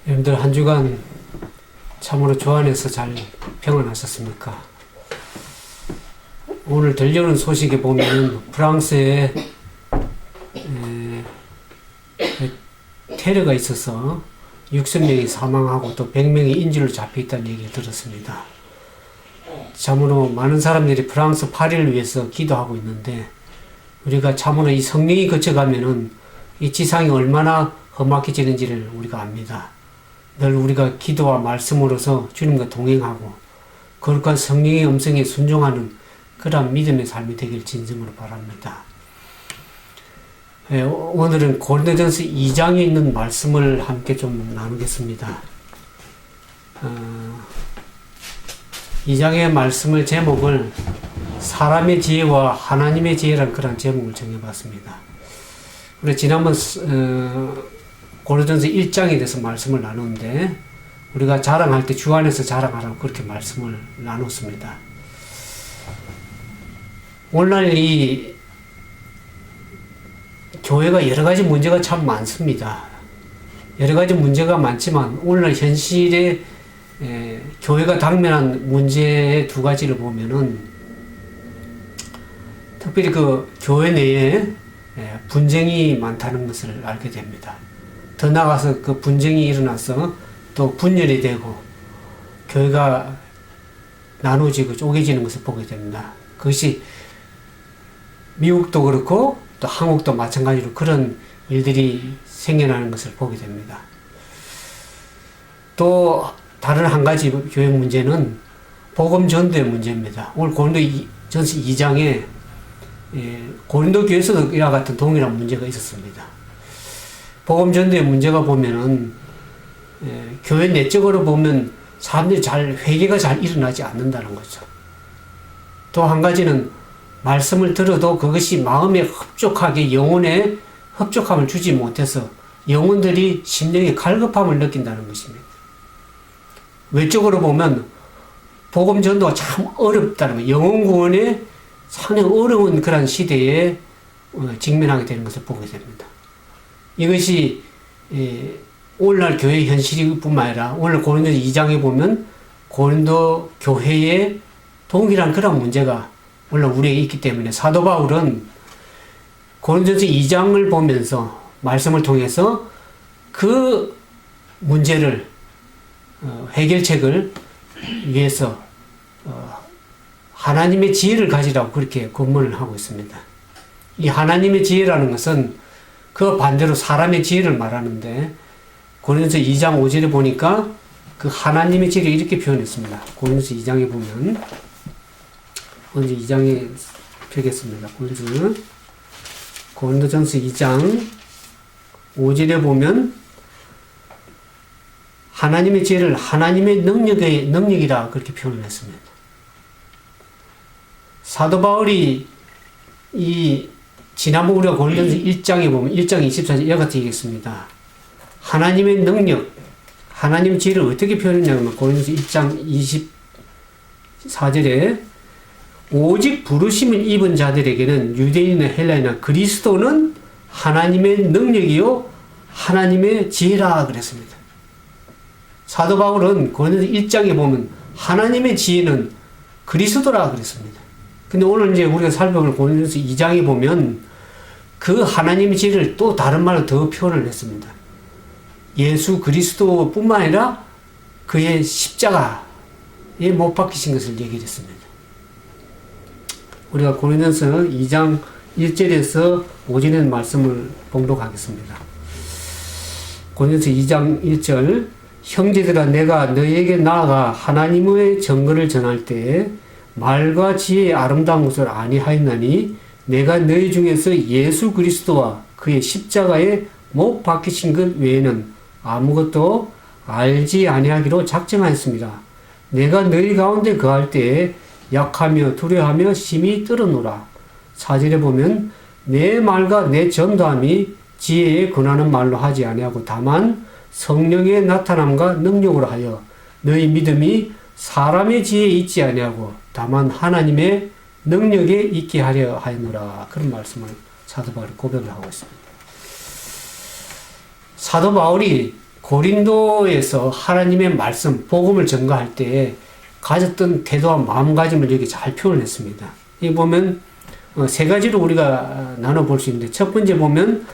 여러분들 한 주간 참으로 주 안에서 잘 평안하셨습니까? 오늘 들려오는 소식에 보면 프랑스에 테러가 있어서 60명이 사망하고 또 100명이 인질로 잡혀있다는 얘기를 들었습니다. 참으로 많은 사람들이 프랑스 파리를 위해서 기도하고 있는데 우리가 참으로 이 성령이 거쳐가면은 이 지상이 얼마나 험악해지는지를 우리가 압니다. 늘 우리가 기도와 말씀으로서 주님과 동행하고 거룩한 성령의 음성에 순종하는 그러한 믿음의 삶이 되길 진심으로 바랍니다. 오늘은 고린도전서 2장에 있는 말씀을 함께 좀 나누겠습니다. 2장의 말씀을 제목을 사람의 지혜와 하나님의 지혜라는 그런 제목을 정해봤습니다. 우리 지난번 고린도전서 1장에 대해서 말씀을 나누는데 우리가 자랑할 때 주 안에서 자랑하라고 그렇게 말씀을 나눴습니다. 오늘날 이 교회가 여러 가지 문제가 참 많습니다. 여러 가지 문제가 많지만 오늘날 현실에 교회가 당면한 문제의 두 가지를 보면은 특별히 그 교회 내에 분쟁이 많다는 것을 알게 됩니다. 더 나아가서 그 분쟁이 일어나서 또 분열이 되고 교회가 나누어지고 쪼개지는 것을 보게 됩니다. 그것이 미국도 그렇고 또 한국도 마찬가지로 그런 일들이 생겨나는 것을 보게 됩니다. 또 다른 한 가지 교회 문제는 복음 전도의 문제입니다. 오늘 고린도전서 2장에 고린도 교회에서도 이와 같은 동일한 문제가 있었습니다. 복음 전도의 문제가 보면은 교회 내적으로 보면 사람들이 회개가 잘 일어나지 않는다는 거죠. 또 한 가지는 말씀을 들어도 그것이 마음에 흡족하게 영혼에 흡족함을 주지 못해서 영혼들이 심령에 갈급함을 느낀다는 것입니다. 외적으로 보면 복음 전도가 참 어렵다는 거예요. 영혼 구원에 상당히 어려운 그런 시대에 직면하게 되는 것을 보게 됩니다. 이것이 오늘날 교회 현실뿐만 아니라 오늘 고린도 2장에 보면 고린도 교회에 동일한 그런 문제가 오늘 우리에게 있기 때문에 사도 바울은 고린도전서 2장을 보면서 말씀을 통해서 그 문제를 해결책을 위해서 하나님의 지혜를 가지라고 그렇게 권면을 하고 있습니다. 이 하나님의 지혜라는 것은 그 반대로 사람의 지혜를 말하는데 고린도전서 2장 5절에 보니까 그 하나님의 지혜를 이렇게 표현했습니다. 고린도전서 2장에 보면 고린도전서 2장에 펴겠습니다. 고린도전서 2장 5절에 보면 하나님의 지혜를 하나님의 능력이라 그렇게 표현을 했습니다. 사도 바울이 지난번 우리가 고린도전서 1장에 보면 1장 24절 이와 같이 얘기했습니다. 하나님의 능력, 하나님의 지혜를 어떻게 표현했냐면 고린도전서 1장 24절에 오직 부르심을 입은 자들에게는 유대인이나 헬라인이나 그리스도는 하나님의 능력이요 하나님의 지혜라 그랬습니다. 사도 바울은 고린도전서 1장에 보면 하나님의 지혜는 그리스도라 그랬습니다. 근데 오늘 이제 우리가 살펴볼 고린도전서 2장에 보면 그 하나님의 지혜를 또 다른 말로 더 표현을 했습니다. 예수 그리스도뿐만 아니라 그의 십자가에 못 박히신 것을 얘기를 했습니다. 우리가 고린도전서 2장 1절에서 5절의 말씀을 봉독하겠습니다. 고린도전서 2장 1절 형제들아 내가 너희에게 나아가 하나님의 증거를 전할 때 말과 지혜의 아름다운 것을 아니하였나니 내가 너희 중에서 예수 그리스도와 그의 십자가에 못 박히신 것 외에는 아무것도 알지 아니하기로 작정하였습니다. 내가 너희 가운데 거할 때에 약하며 두려워하며 심히 떨어노라. 4절에 보면 내 말과 내 전도함이 지혜에 권하는 말로 하지 아니하고 다만 성령의 나타남과 능력으로 하여 너희 믿음이 사람의 지혜에 있지 아니하고 다만 하나님의 능력에 있게 하려 하였노라. 그런 말씀을 사도 바울이 고백을 하고 있습니다. 사도 바울이 고린도에서 하나님의 말씀, 복음을 전가할 때 가졌던 태도와 마음가짐을 여기 잘 표현했습니다. 이 보면 세 가지로 우리가 나눠볼 수 있는데, 첫 번째 보면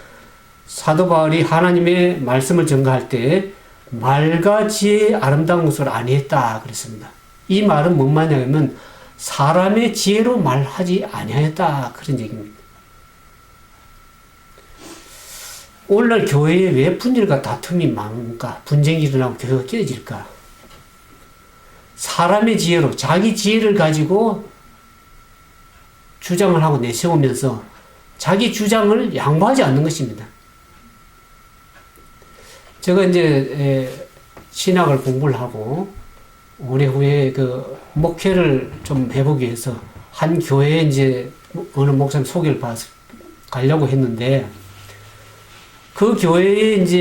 사도 바울이 하나님의 말씀을 전가할 때 말과 지혜의 아름다운 것을 아니했다 그랬습니다. 이 말은 뭔 말이냐면 사람의 지혜로 말하지 아니하였다 그런 얘기입니다. 오늘날 교회에 왜 분열과 다툼이 많은가, 분쟁이 일어나고 교회가 깨어질까? 사람의 지혜로, 자기 지혜를 가지고 주장을 하고 내세우면서 자기 주장을 양보하지 않는 것입니다. 제가 이제 신학을 공부를 하고 올해 후에 그 목회를 좀 해보기 위해서 한 교회에 이제 어느 목사님 소개를 받아서 가려고 했는데, 그 교회에 이제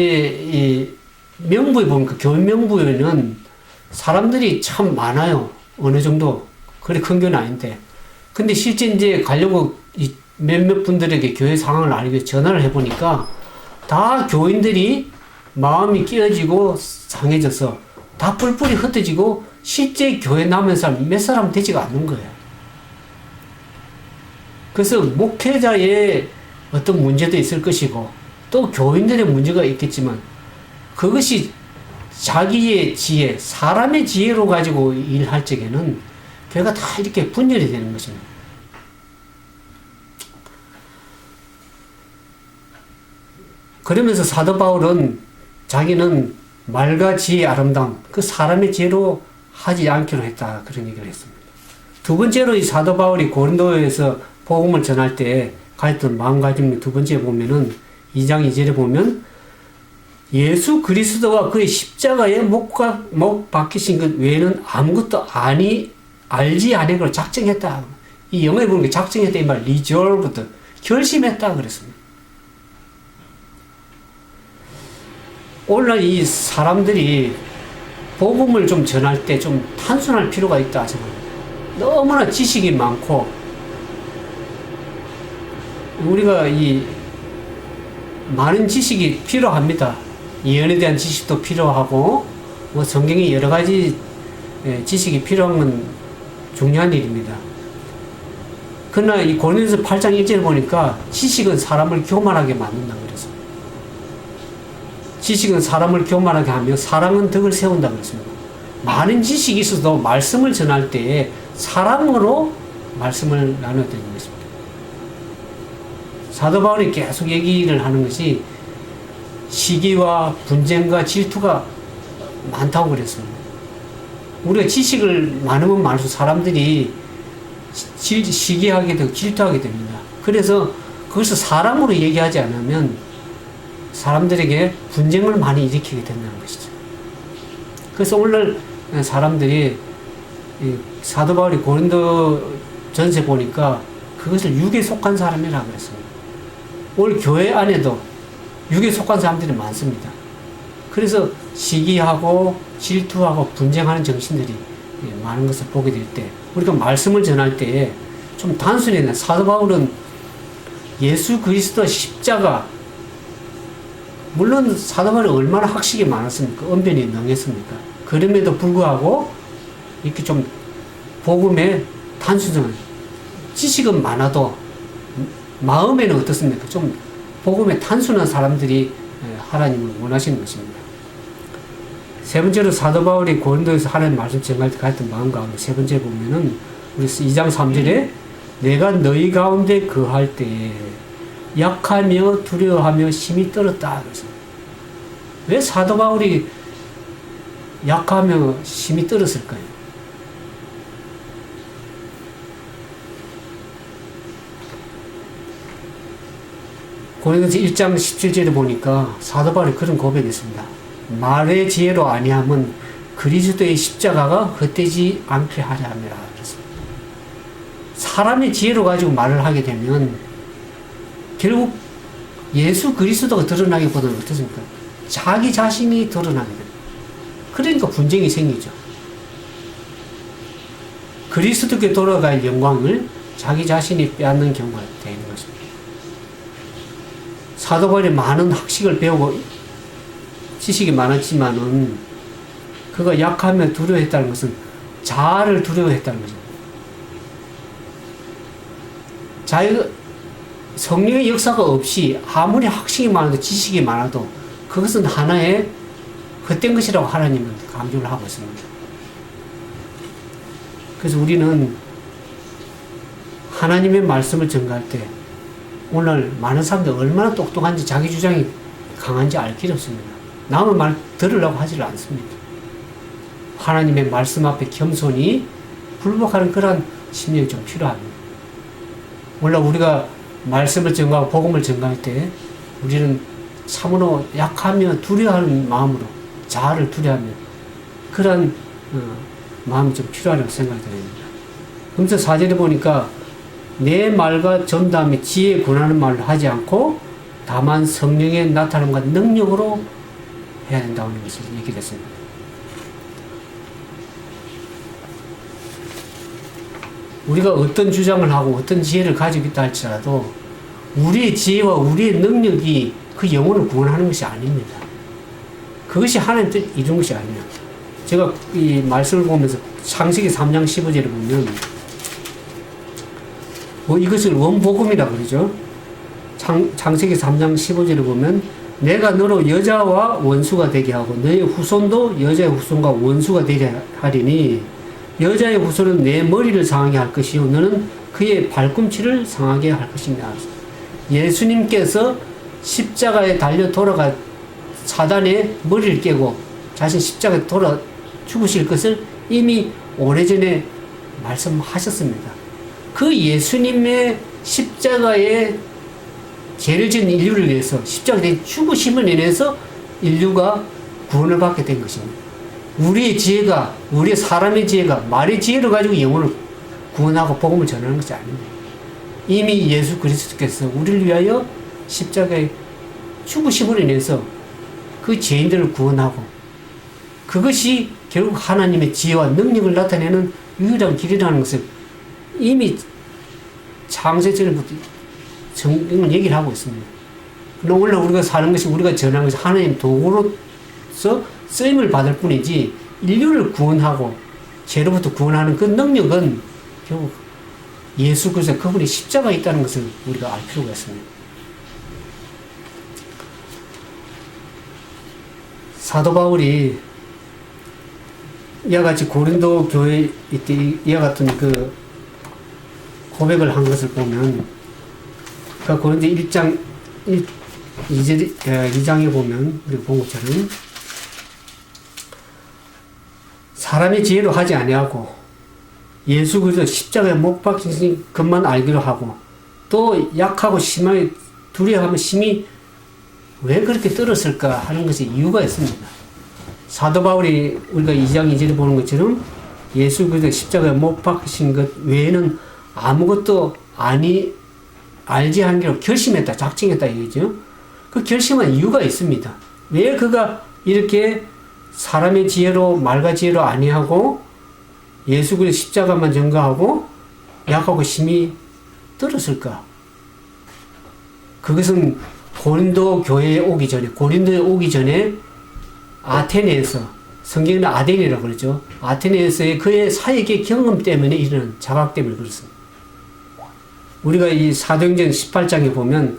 이 명부에 보니까 교회 명부에는 사람들이 참 많아요. 어느 정도. 그리 큰 교회는 아닌데. 근데 실제 이제 가려고 이 몇몇 분들에게 교회 상황을 알기 위해 전화를 해보니까 다 교인들이 마음이 끼어지고 상해져서 다 뿔뿔이 흩어지고 실제 교회 남은 사람 몇 사람 되지가 않는 거예요. 그래서 목회자의 어떤 문제도 있을 것이고 또 교인들의 문제가 있겠지만 그것이 자기의 지혜, 사람의 지혜로 가지고 일할 적에는 교회가 다 이렇게 분열이 되는 것입니다. 그러면서 사도 바울은 자기는 말과 지혜의 아름다움, 그 사람의 지혜로 하지 않기로 했다. 그런 얘기를 했습니다. 두 번째로 이 사도 바울이 고린도에서 복음을 전할 때 가졌던 마음가짐 두 번째 보면은 2장 2절에 보면 예수 그리스도와 그의 십자가에 못 박히신 것 외에는 아무것도 알지 아니고 작정했다. 이 영어에 보면 작정했다 이 말 resolved, 결심했다 그랬습니다. 오늘날 이 사람들이 복음을 좀 전할 때 좀 단순할 필요가 있다 생각합니다. 너무나 지식이 많고 우리가 이 많은 지식이 필요합니다. 예언에 대한 지식도 필요하고 뭐 성경에 여러 가지 지식이 필요한 건 중요한 일입니다. 그러나 이 고린도서 8장 1절을 보니까 지식은 사람을 교만하게 만든다 그랬어요. 지식은 사람을 교만하게 하며 사랑은 덕을 세운다 그랬습니다. 많은 지식이 있어도 말씀을 전할 때에 사랑으로 말씀을 나눠야 되는 것입니다. 사도 바울이 계속 얘기를 하는 것이 시기와 분쟁과 질투가 많다고 그랬습니다. 우리가 지식을 많으면 많을수록 사람들이 시기하게 되고 질투하게 됩니다. 그래서 그것을 사람으로 얘기하지 않으면 사람들에게 분쟁을 많이 일으키게 된다는 것이죠. 그래서 오늘 사람들이 사도 바울이 고린도 전서 보니까 그것을 육에 속한 사람이라고 그랬습니다. 오늘 교회 안에도 육에 속한 사람들이 많습니다. 그래서 시기하고 질투하고 분쟁하는 정신들이 많은 것을 보게 될 때 우리가 말씀을 전할 때 좀 단순히 사도 바울은 예수 그리스도 십자가, 물론 사도 바울이 얼마나 학식이 많았습니까? 언변이 능했습니까? 그럼에도 불구하고 이렇게 좀 복음의 단순한 지식은 많아도 마음에는 어떻습니까? 좀 복음의 단순한 사람들이 하나님을 원하시는 것입니다. 세 번째로 사도 바울이 고린도에서 하나님 말씀 전할 때 가졌던 마음 가운데 세 번째 보면은 우리 2장 3절에 내가 너희 가운데 거할 때에 약하며 두려워하며 심히 떨었다. 그래서 왜 사도 바울이 약하며 심히 떨었을까요? 고린도서 1장 17절에 보니까 사도 바울이 그런 고백이 있습니다. 말의 지혜로 아니함은 그리스도의 십자가가 헛되지 않게 하려 함이라. 그랬습니다. 사람의 지혜로 가지고 말을 하게 되면 결국 예수 그리스도가 드러나기보다는 어떻습니까? 자기 자신이 드러나게 됩니다. 그러니까 분쟁이 생기죠. 그리스도께 돌아갈 영광을 자기 자신이 빼앗는 경우가 되는 것입니다. 사도 바울이 많은 학식을 배우고 지식이 많았지만은 그가 약하며 두려워했다는 것은 자아를 두려워했다는 거죠. 성령의 역사가 없이 아무리 학식이 많아도 지식이 많아도 그것은 하나의 헛된 것이라고 하나님은 강조를 하고 있습니다. 그래서 우리는 하나님의 말씀을 전가할 때 오늘 많은 사람들이 얼마나 똑똑한지 자기 주장이 강한지 알 길이 없습니다. 남의 말 들으려고 하지를 않습니다. 하나님의 말씀 앞에 겸손히 불복하는 그런 심령이 좀 필요합니다. 물론 우리가 말씀을 전가하고 복음을 전가할 때 우리는 참으로 약하며 두려워하는 마음으로 자아를 두려워하며 그런 마음이 좀 필요하다고 생각이 듭니다. 그래서 4절에 보니까 내 말과 전담에 지혜에 권하는 말을 하지 않고 다만 성령의 나타남과 능력으로 해야 된다는 것을 얘기를 했습니다. 우리가 어떤 주장을 하고 어떤 지혜를 가지고 있다 할지라도 우리의 지혜와 우리의 능력이 그 영혼을 구원하는 것이 아닙니다. 그것이 하나님 뜻 이룬 것이 아니에요. 제가 이 말씀을 보면서 창세기 3장 15절에 보면 이것을 원복음이라 그러죠. 창세기 3장 15절에 보면 내가 너로 여자와 원수가 되게 하고 너의 후손도 여자의 후손과 원수가 되게 하리니 여자의 후손은 내 머리를 상하게 할 것이요 너는 그의 발꿈치를 상하게 할 것이냐. 예수님께서 십자가에 달려 돌아가 사단의 머리를 깨고 자신 십자가에 돌아 죽으실 것을 이미 오래전에 말씀하셨습니다. 그 예수님의 십자가에 죄를 지은 인류를 위해서 십자가에 죽으심을 인해서 인류가 구원을 받게 된 것입니다. 우리의 지혜가, 우리의 사람의 지혜가 말의 지혜를 가지고 영혼을 구원하고 복음을 전하는 것이 아닙니다. 이미 예수 그리스도께서 우리를 위하여 십자가에 죽으심을 인해서 그 죄인들을 구원하고 그것이 결국 하나님의 지혜와 능력을 나타내는 유일한 길이라는 것을 이미 창세전부터 성경은 얘기를 하고 있습니다. 그러나 원래 우리가 사는 것이 우리가 전하는 것이 하나님 도구로서 쓰임을 받을 뿐이지 인류를 구원하고 죄로부터 구원하는 그 능력은 결국 예수 그리스도 그분이 십자가에 있다는 것을 우리가 알 필요가 있습니다. 사도 바울이 이와 같이 고린도 교회 이때 이와 같은 그 고백을 한 것을 보면 그 고린도 1장 2장에 보면 우리가 본 것처럼 사람의 지혜로 하지 아니하고 예수 그리스도 십자가에 못 박히신 것만 알기로 하고 또 약하고 심하게 두려워하면 심히 왜 그렇게 떨었을까 하는 것에 이유가 있습니다. 사도 바울이 우리가 2장 2절에 보는 것처럼 예수 그리스도 십자가에 못 박히신 것 외에는 아무것도 알지 않기로 결심했다, 작정했다 이거죠. 그 결심한 이유가 있습니다. 왜 그가 이렇게 사람의 지혜로 말과 지혜로 아니하고 예수 그리스도 십자가만 전가하고 약하고 심히 떨었을까? 그것은 고린도 교회에 오기 전에, 고린도에 오기 전에 아테네에서, 성경은 아덴이라고 그러죠. 아테네에서의 그의 사역의 경험 때문에 이르는 자각 때문에 그렇습니다. 우리가 이 사도행전 18장에 보면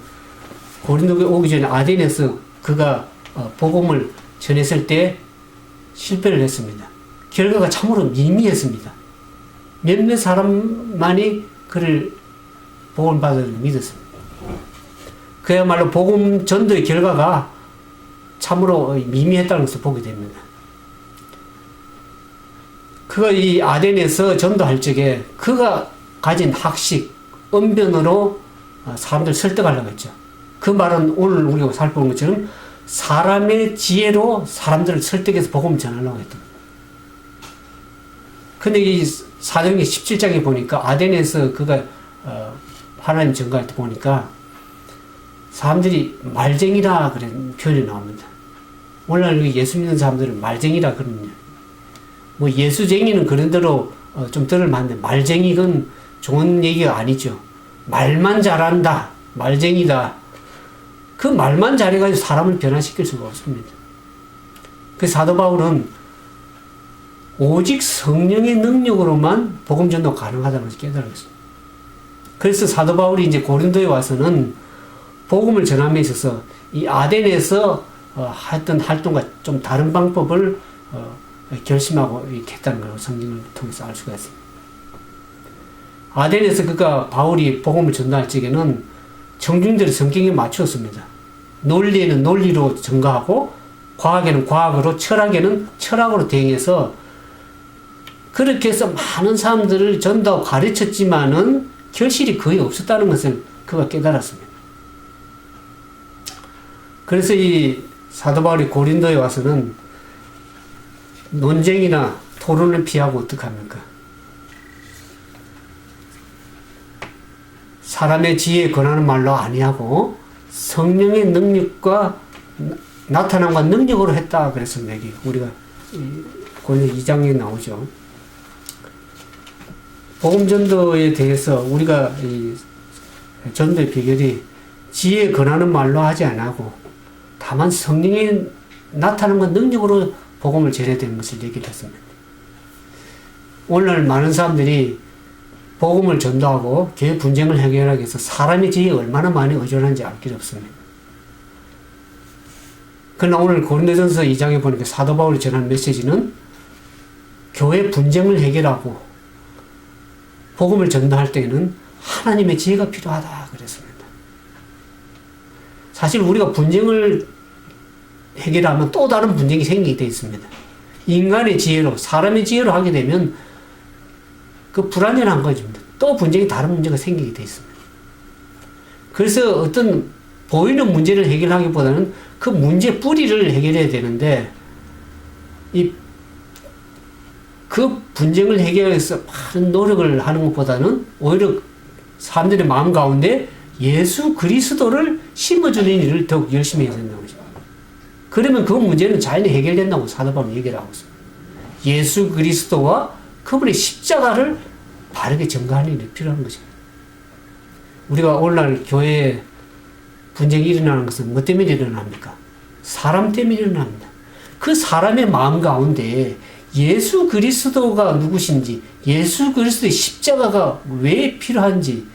고린도에 오기 전에 아덴에서 그가 복음을 전했을 때 실패를 했습니다. 결과가 참으로 미미했습니다. 몇몇 사람만이 그를 복음을 받을 믿었습니다. 그야말로 복음 전도의 결과가 참으로 미미했다는 것을 보게 됩니다. 그가 이 아덴에서 전도할 적에 그가 가진 학식, 언변으로 사람들 설득하려고 했죠. 그 말은 오늘 우리가 살펴본 것처럼 사람의 지혜로 사람들을 설득해서 복음을 전하려고 했던. 근데 이 사도행전 17장에 보니까 아덴에서 그가 하나님 전가할 때 보니까 사람들이 말쟁이라 그런 표현이 나옵니다. 오늘날 예수 믿는 사람들은 말쟁이라 그러는요. 뭐 예수쟁이는 그런 대로 좀 들을만한데 말쟁이건 좋은 얘기가 아니죠. 말만 잘한다, 말쟁이다. 그 말만 잘해가지고 사람을 변화시킬 수가 없습니다. 그 사도 바울은 오직 성령의 능력으로만 복음 전도 가능하다는 것을 깨달았습니다. 그래서 사도 바울이 이제 고린도에 와서는 복음을 전함에 있어서 이 아덴에서 했던 활동과 좀 다른 방법을 결심하고 이렇게 했다는 걸 성경을 통해서 알 수가 있습니다. 아덴에서 그가 바울이 복음을 전도할 적에는 청중들이 성경에 맞추었습니다. 논리에는 논리로 전가하고 과학에는 과학으로 철학에는 철학으로 대응해서 그렇게 해서 많은 사람들을 전도하고 가르쳤지만은 결실이 거의 없었다는 것을 그가 깨달았습니다. 그래서 이 사도 바울이 고린도에 와서는 논쟁이나 토론을 피하고 어떡합니까? 사람의 지혜에 권하는 말로 아니하고 성령의 능력과 나타남과 능력으로 했다 그랬습니다. 우리가 고린도 2장에 나오죠. 복음 전도에 대해서 우리가 이 전도의 비결이 지혜에 권하는 말로 하지 않고 다만 성령의 나타남과 능력으로 복음을 전해야 되는 것을 얘기를 했습니다. 오늘 많은 사람들이 복음을 전도하고 교회 분쟁을 해결하기 위해서 사람의 지혜에 얼마나 많이 의존하는지 알 길이 없습니다. 그러나 오늘 고린도전서 2장에 보니까 사도 바울이 전하는 메시지는 교회 분쟁을 해결하고 복음을 전도할 때에는 하나님의 지혜가 필요하다 그랬습니다. 사실 우리가 분쟁을 해결하면 또 다른 분쟁이 생기게 되어 있습니다. 인간의 지혜로, 사람의 지혜로 하게 되면 그 불완전한 것입니다. 또 분쟁이 다른 문제가 생기게 되어 있습니다. 그래서 어떤 보이는 문제를 해결하기보다는 그 문제 뿌리를 해결해야 되는데 그 분쟁을 해결하기 위해서 많은 노력을 하는 것보다는 오히려 사람들의 마음 가운데 예수 그리스도를 심어주는 일을 더욱 열심히 해야 된다고 하죠. 그러면 그 문제는 자연히 해결된다고 사도 바울은 얘기를 하고 있습니다. 예수 그리스도와 그분의 십자가를 바르게 전가하는 일이 필요한 것입니다. 우리가 오늘날 교회에 분쟁이 일어나는 것은 뭐 때문에 일어납니까? 사람 때문에 일어납니다. 그 사람의 마음 가운데 예수 그리스도가 누구신지, 예수 그리스도의 십자가가 왜 필요한지,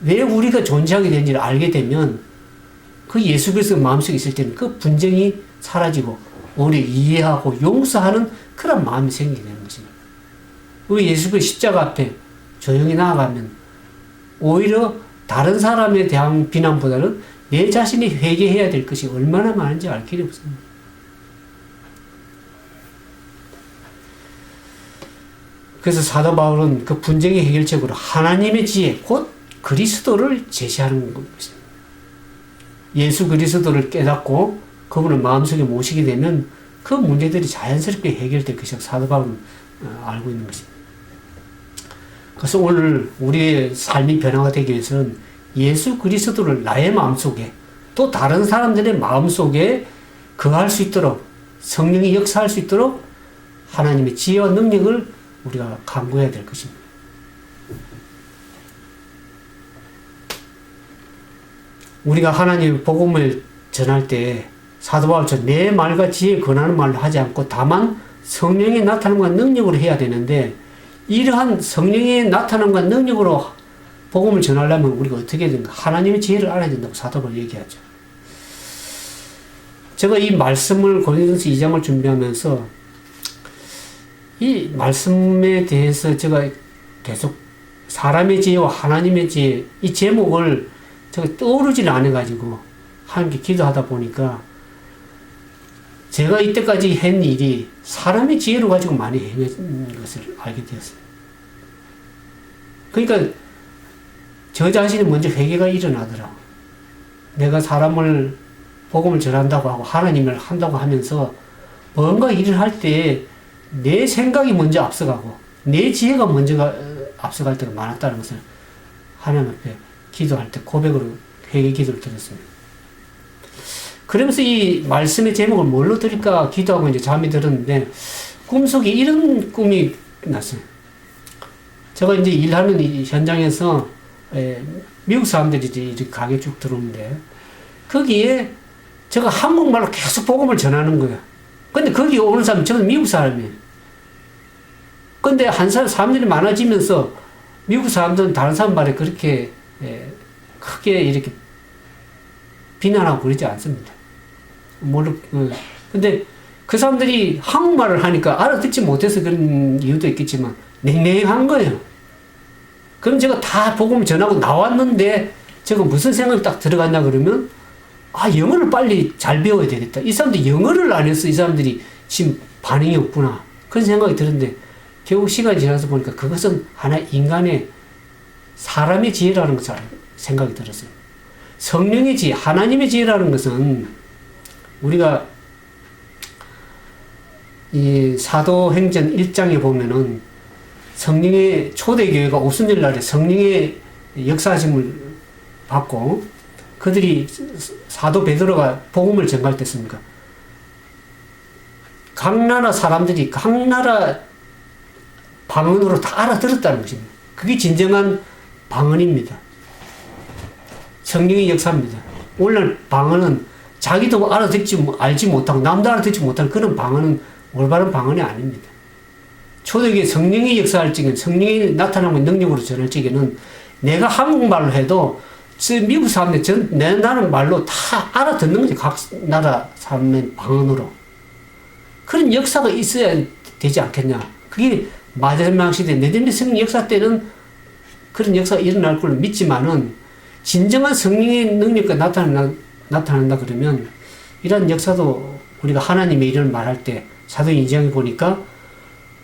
왜 우리가 존재하게 되는지를 알게 되면 그 예수 그리스도가 마음속에 있을 때는 그 분쟁이 사라지고 오히려 이해하고 용서하는 그런 마음이 생기게 되는 것입니다. 우리 예수 그리스도 십자가 앞에 조용히 나아가면 오히려 다른 사람에 대한 비난보다는 내 자신이 회개해야 될 것이 얼마나 많은지 알 길이 없습니다. 그래서 사도 바울은 그 분쟁의 해결책으로 하나님의 지혜, 곧 그리스도를 제시하는 것입니다. 예수 그리스도를 깨닫고 그분을 마음속에 모시게 되면 그 문제들이 자연스럽게 해결될 것이라고 사도 바울은 알고 있는 것입니다. 그래서 오늘 우리의 삶이 변화가 되기 위해서는 예수 그리스도를 나의 마음속에 또 다른 사람들의 마음속에 거할 수 있도록 성령이 역사할 수 있도록 하나님의 지혜와 능력을 우리가 강구해야 될 것입니다. 우리가 하나님의 복음을 전할 때 사도 바울처럼 내 말과 지혜에 권하는 말로 하지 않고 다만 성령의 나타남과 능력으로 해야 되는데 이러한 성령의 나타남과 능력으로 복음을 전하려면 우리가 어떻게 해야 되는가? 하나님의 지혜를 알아야 된다고 사도 바울이 얘기하죠. 제가 이 말씀을 고린도전서 2장을 준비하면서 이 말씀에 대해서 제가 계속 사람의 지혜와 하나님의 지혜 이 제목을 제가 떠오르질 않아가지고 하나님께 기도하다 보니까 제가 이때까지 한 일이 사람의 지혜로 가지고 많이 행한 것을 알게 되었어요. 그러니까 저 자신이 먼저 회개가 일어나더라고. 내가 사람을 복음을 전한다고 하고 하나님을 한다고 하면서 뭔가 일을 할 때 내 생각이 먼저 앞서가고 내 지혜가 먼저 앞서갈 때가 많았다는 것을 하나님 앞에 기도할 때 고백으로 회개 기도를 드렸습니다. 그러면서 이 말씀의 제목을 뭘로 드릴까 기도하고 이제 잠이 들었는데 꿈속에 이런 꿈이 났어요. 제가 이제 일하는 이 현장에서 미국 사람들이 이렇게 가게 쭉 들어오는데 거기에 제가 한국말로 계속 복음을 전하는 거예요. 근데 거기 오는 사람은 저는 미국 사람이에요. 근데 사람들이 많아지면서 미국 사람들은 다른 사람 말에 그렇게 크게 이렇게 비난하고 그러지 않습니다. 근데 그 사람들이 한국말을 하니까 알아듣지 못해서 그런 이유도 있겠지만 냉랭한 거예요. 그럼 제가 다 복음을 전하고 나왔는데 제가 무슨 생각이 딱 들어갔냐 그러면 영어를 빨리 잘 배워야 되겠다. 이 사람들 영어를 안 해서 이 사람들이 지금 반응이 없구나. 그런 생각이 들었는데 결국 시간이 지나서 보니까 그것은 하나의 인간의 사람의 지혜라는 것을 생각이 들었어요. 성령의 지혜, 하나님의 지혜라는 것은 우리가 이 사도행전 1장에 보면은 성령의 초대교회가 오순절 날에 성령의 역사하심을 받고 그들이 사도 베드로가 복음을 전갈 때 씁니까? 각 나라 사람들이 각 나라 방언으로 다 알아들었다는 것입니다. 그게 진정한 방언입니다. 성령의 역사입니다. 오늘날 방언은 자기도 알지 못하고 남도 알아듣지 못하는 그런 방언은 올바른 방언이 아닙니다. 초대교회 성령의 역사할 적에는 성령이 나타나는 능력으로 전할 적에는 내가 한국말로 해도 미국 사람들 나는 말로 다 알아듣는 거죠. 각 나라 사람의 방언으로. 그런 역사가 있어야 되지 않겠냐. 그게 마지막 시대 네덜란드 성령 역사 때는 그런 역사가 일어날 걸로 믿지만은 진정한 성령의 능력과 나타난다 그러면 이런 역사도 우리가 하나님의 일을 말할 때 사도행 2장에 보니까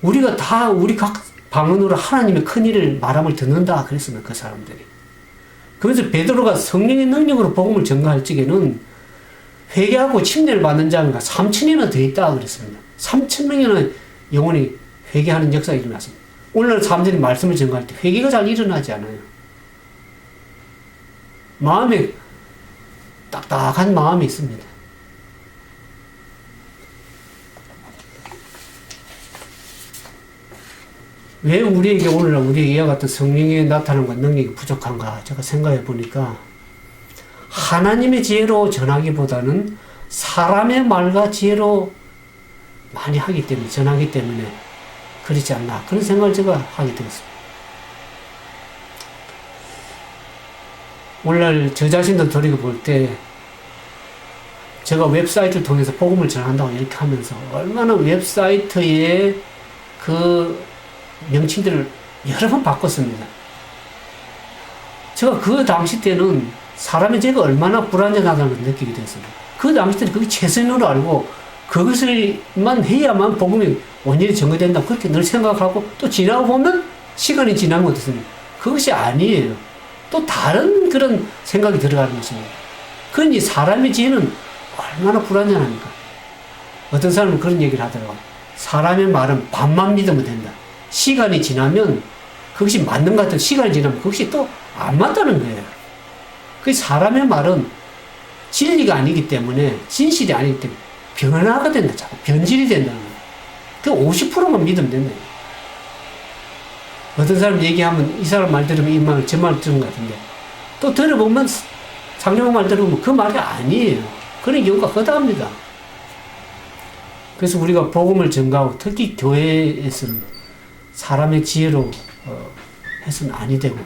우리가 다 우리 각 방언으로 하나님의 큰 일을 말함을 듣는다 그랬습니다. 그 사람들이. 그래서 베드로가 성령의 능력으로 복음을 전가할 적에는 회개하고 침례를 받는 자가 3,000이나 더 있다 그랬습니다. 3,000명이나 영혼이 회개하는 역사가 일어났습니다. 오늘날 사람들이 말씀을 전가할 때 회개가 잘 일어나지 않아요. 마음에 딱딱한 마음이 있습니다. 왜 우리에게 오늘날 우리에게 이와 같은 성령의 나타남과 능력이 부족한가 제가 생각해 보니까 하나님의 지혜로 전하기보다는 사람의 말과 지혜로 많이 하기 때문에 전하기 때문에 그렇지 않나 그런 생각을 제가 하게 되었습니다. 오늘날 저 자신도 돌이켜볼 때 제가 웹사이트를 통해서 복음을 전한다고 이렇게 하면서 얼마나 웹사이트에 그 명칭들을 여러 번 바꿨습니다. 제가 그 당시 때는 사람의 죄가 얼마나 불완전하다는 걸 느끼게 됐습니다. 그 당시 때는 그게 최선으로 알고 그것을만 해야만 복음이 온전히 정의된다 그렇게 늘 생각하고 또 지나고 보면 시간이 지나면 어떻습니까? 그것이 아니에요. 또 다른 그런 생각이 들어가는 것입니다. 그러니 사람의 지혜는 얼마나 불완전합니까? 어떤 사람은 그런 얘기를 하더라고요. 사람의 말은 반만 믿으면 된다. 시간이 지나면 그것이 맞는 것 같은 시간이 지나면 그것이 또 안 맞다는 거예요. 그 사람의 말은 진리가 아니기 때문에 진실이 아니기 때문에 변화가 된다. 자꾸 변질이 된다는 거예요. 그 50%만 믿으면 된다. 어떤 사람 얘기하면 이 사람 말 들으면 이 말, 저 말 들은 것 같은데 또 들어보면 상대방 말 들어보면 그 말이 아니에요. 그런 경우가 허다합니다. 그래서 우리가 복음을 전가하고 특히 교회에서는 사람의 지혜로 해서는 아니 되고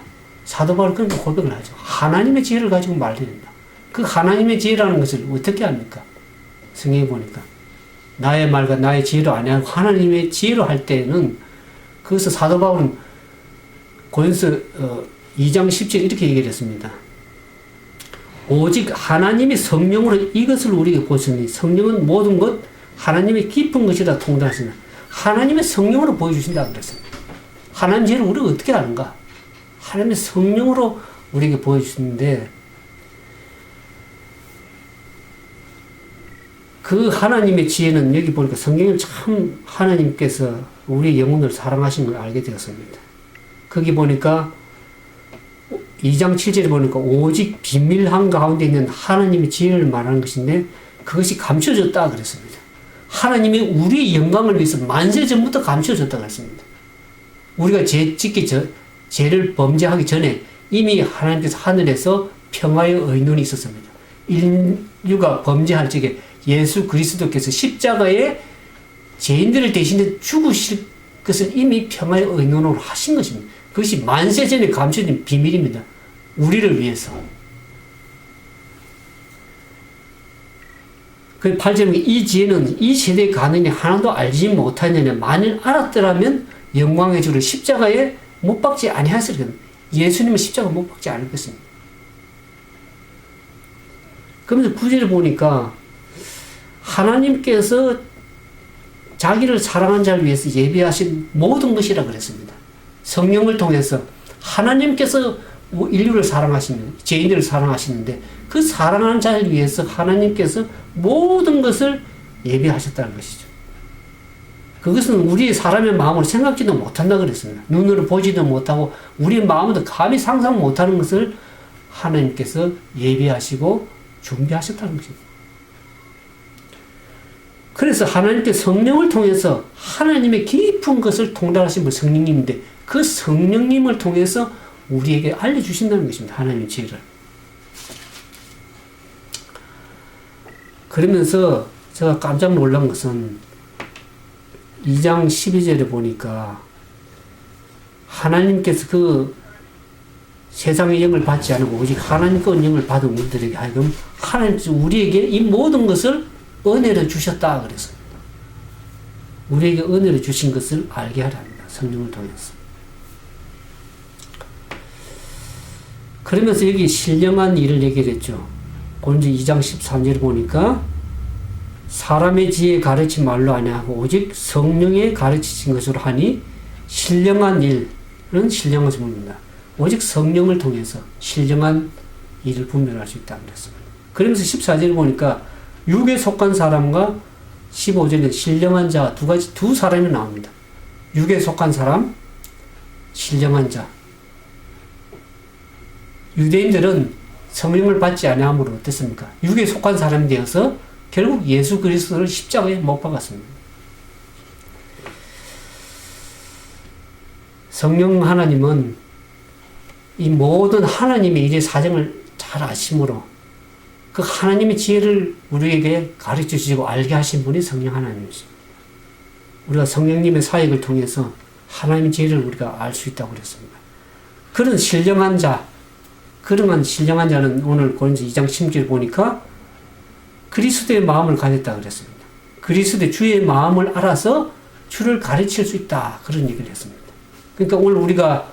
사도 바울은 그런 고백을 하죠. 하나님의 지혜를 가지고 말해야 된다. 그 하나님의 지혜라는 것을 어떻게 합니까? 성경에 보니까 나의 말과 나의 지혜로 아니하고 하나님의 지혜로 할 때는 그래서 사도 바울은 고린도서 2장 10절 이렇게 얘기를 했습니다. 오직 하나님이 성령으로 이것을 우리에게 보시니 성령은 모든 것 하나님의 깊은 것이라 통달하시나 하나님의 성령으로 보여주신다 그랬습니다. 하나님 지혜를 우리가 어떻게 아는가? 하나님의 성령으로 우리에게 보여주시는데 그 하나님의 지혜는 여기 보니까 성경을 참 하나님께서 우리의 영혼을 사랑하신 걸 알게 되었습니다. 거기 보니까 2장 7절에 보니까 오직 비밀한 가운데 있는 하나님의 지혜를 말하는 것인데 그것이 감춰졌다 그랬습니다. 하나님이 우리의 영광을 위해서 만세 전부터 감춰졌다 그랬습니다. 우리가 죄를 범죄하기 전에 이미 하나님께서 하늘에서 평화의 의논이 있었습니다. 인류가 범죄할 적에 예수 그리스도께서 십자가에 죄인들을 대신해 죽으실 것을 이미 평화의 의논으로 하신 것입니다. 그것이 만세 전에 감춰진 비밀입니다. 우리를 위해서. 그 8절에 이 지혜는 이 세대의 가능이 하나도 알지 못하느냐 만일 알았더라면 영광의 주를 십자가에 못 박지 아니하였을 겁니다. 예수님은 십자가 못 박지 않을 것입니다. 그러면서 9절을 보니까 하나님께서 자기를 사랑한 자를 위해서 예비하신 모든 것이라 그랬습니다. 성령을 통해서 하나님께서 인류를 사랑하시는, 죄인들을 사랑하시는데 그 사랑하는 자를 위해서 하나님께서 모든 것을 예비하셨다는 것이죠. 그것은 우리 사람의 마음으로 생각지도 못한다 그랬습니다. 눈으로 보지도 못하고 우리의 마음으로 감히 상상 못하는 것을 하나님께서 예비하시고 준비하셨다는 것입니다. 그래서 하나님께 성령을 통해서 하나님의 깊은 것을 통달하신 분 성령님인데 그 성령님을 통해서 우리에게 알려주신다는 것입니다. 하나님의 지혜를. 그러면서 제가 깜짝 놀란 것은 2장 12절에 보니까 하나님께서 그 세상의 영을 받지 않고 오직 하나님께 영을 받은 우리들에게 하여금 하나님께서 우리에게 이 모든 것을 은혜로 주셨다 그랬습니다. 우리에게 은혜로 주신 것을 알게 하라 합니다. 성령을 통해서. 그러면서 여기 신령한 일을 얘기를 했죠. 고린도 2장 13절에 보니까 사람의 지혜에 가르친 말로 아니하고 오직 성령에 가르치신 것으로 하니 신령한 일은 신령한 성령입니다. 오직 성령을 통해서 신령한 일을 분별할 수 있다고 그랬습니다. 그러면서 14절에 보니까 육에 속한 사람과 15절에 신령한 자 두 사람이 나옵니다. 육에 속한 사람, 신령한 자. 유대인들은 성령을 받지 아니함으로 어땠습니까? 육에 속한 사람이 되어서 결국 예수 그리스도를 십자가에 못 박았습니다. 성령 하나님은 이 모든 하나님의 일의 사정을 잘 아심으로 그 하나님의 지혜를 우리에게 가르쳐 주시고 알게 하신 분이 성령 하나님이십니다. 우리가 성령님의 사역을 통해서 하나님의 지혜를 우리가 알 수 있다고 그랬습니다. 그런 신령한 자, 그러한 신령한 자는 오늘 고린도 2장 10절 보니까 그리스도의 마음을 가졌다 그랬습니다. 그리스도의 주의 마음을 알아서 주를 가르칠 수 있다. 그런 얘기를 했습니다. 그러니까 오늘 우리가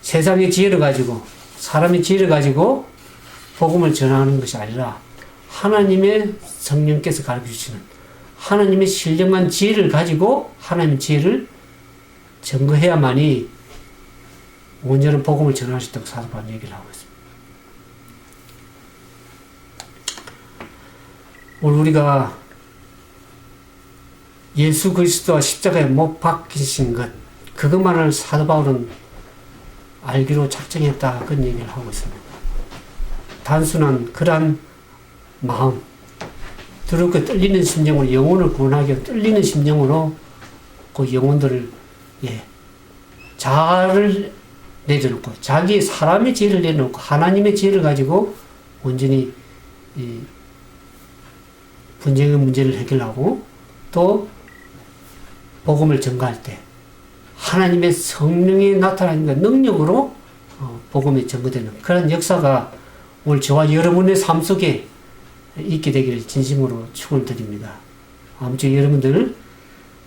세상의 지혜를 가지고 사람의 지혜를 가지고 복음을 전하는 것이 아니라 하나님의 성령께서 가르쳐 주시는 하나님의 신령한 지혜를 가지고 하나님의 지혜를 증거해야만이 온전한 복음을 전할 수 있다고 사도 바울은 얘기를 하고 있습니다. 오늘 우리가 예수 그리스도와 십자가에 못 박히신 것, 그것만을 사도 바울은 알기로 작정했다. 그런 얘기를 하고 있습니다. 단순한 그러한 마음, 두렵고 떨리는 심정으로 영혼을 구원하기 떨리는 심정으로 그 영혼들을 자아를 내려놓고 자기 사람의 지혜를 내려놓고 하나님의 지혜를 가지고 온전히 이 분쟁의 문제를 해결하고 또 복음을 전가할 때 하나님의 성령이 나타나는 능력으로 복음이 전거되는 그런 역사가 오늘 저와 여러분의 삶 속에 있게 되기를 진심으로 축원드립니다. 아무쪼록 여러분들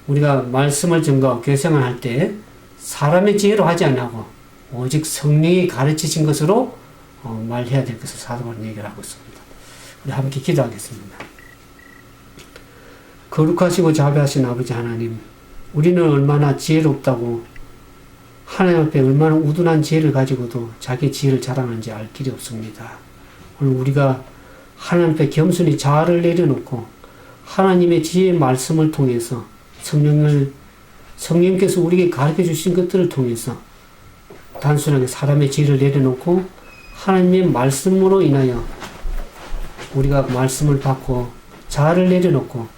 우리가 말씀을 전가하고 교생을 할 때 사람의 지혜로 하지 않고 오직 성령이 가르치신 것으로 말해야 될 것을 사도 바울은 얘기를 하고 있습니다. 우리 함께 기도하겠습니다. 거룩하시고 자비하신 아버지 하나님, 우리는 얼마나 지혜롭다고 하나님 앞에 얼마나 우둔한 지혜를 가지고도 자기 지혜를 자랑하는지 알 길이 없습니다. 오늘 우리가 하나님 앞에 겸손히 자아를 내려놓고 하나님의 지혜의 말씀을 통해서 성령께서 우리에게 가르쳐 주신 것들을 통해서 단순하게 사람의 지혜를 내려놓고 하나님의 말씀으로 인하여 우리가 말씀을 받고 자아를 내려놓고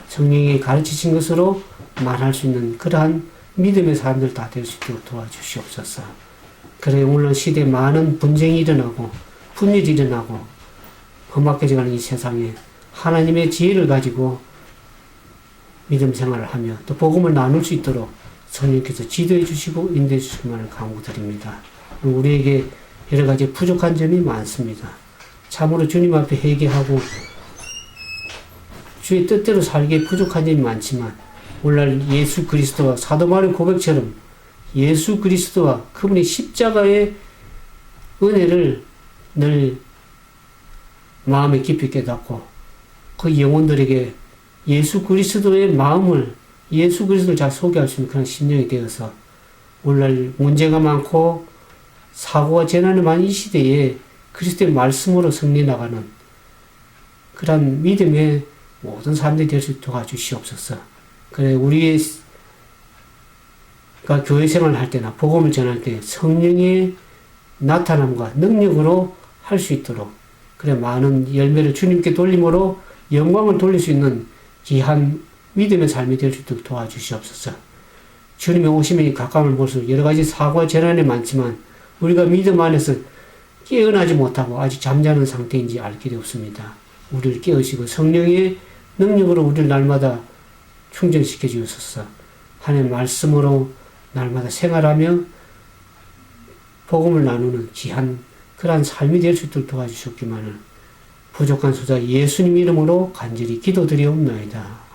성령이 가르치신 것으로 말할 수 있는 그러한 믿음의 사람들 다 될 수 있도록 도와주시옵소서. 그래 오늘 시대에 많은 분쟁이 일어나고 분열이 일어나고 험악해져가는 이 세상에 하나님의 지혜를 가지고 믿음 생활을 하며 또 복음을 나눌 수 있도록 성령께서 지도해 주시고 인도해 주시기만을 간구드립니다. 우리에게 여러 가지 부족한 점이 많습니다. 참으로 주님 앞에 회개하고 주의 뜻대로 살기에 부족한 점이 많지만 오늘날 예수 그리스도와 사도 바울의 고백처럼 예수 그리스도와 그분의 십자가의 은혜를 늘 마음에 깊이 깨닫고 그 영혼들에게 예수 그리스도의 마음을 예수 그리스도를 잘 소개할 수 있는 그런 심령이 되어서 오늘날 문제가 많고 사고와 재난이 많은 이 시대에 그리스도의 말씀으로 승리나가는 그런 믿음의 모든 사람들이 될 수 있도록 도와주시옵소서. 그래 우리가 교회 생활을 할 때나 복음을 전할 때 성령의 나타남과 능력으로 할 수 있도록 그래 많은 열매를 주님께 돌림으로 영광을 돌릴 수 있는 귀한 믿음의 삶이 될 수 있도록 도와주시옵소서. 주님의 오심이 가까움을 볼수록 여러 가지 사고와 재난이 많지만 우리가 믿음 안에서 깨어나지 못하고 아직 잠자는 상태인지 알 길이 없습니다. 우리를 깨우시고 성령의 능력으로 우리를 날마다 충전시켜 주옵소서. 하나님의 말씀으로 날마다 생활하며 복음을 나누는 귀한 그러한 삶이 될 수 있도록 도와주셨기만을 부족한 소자 예수님 이름으로 간절히 기도드리옵나이다.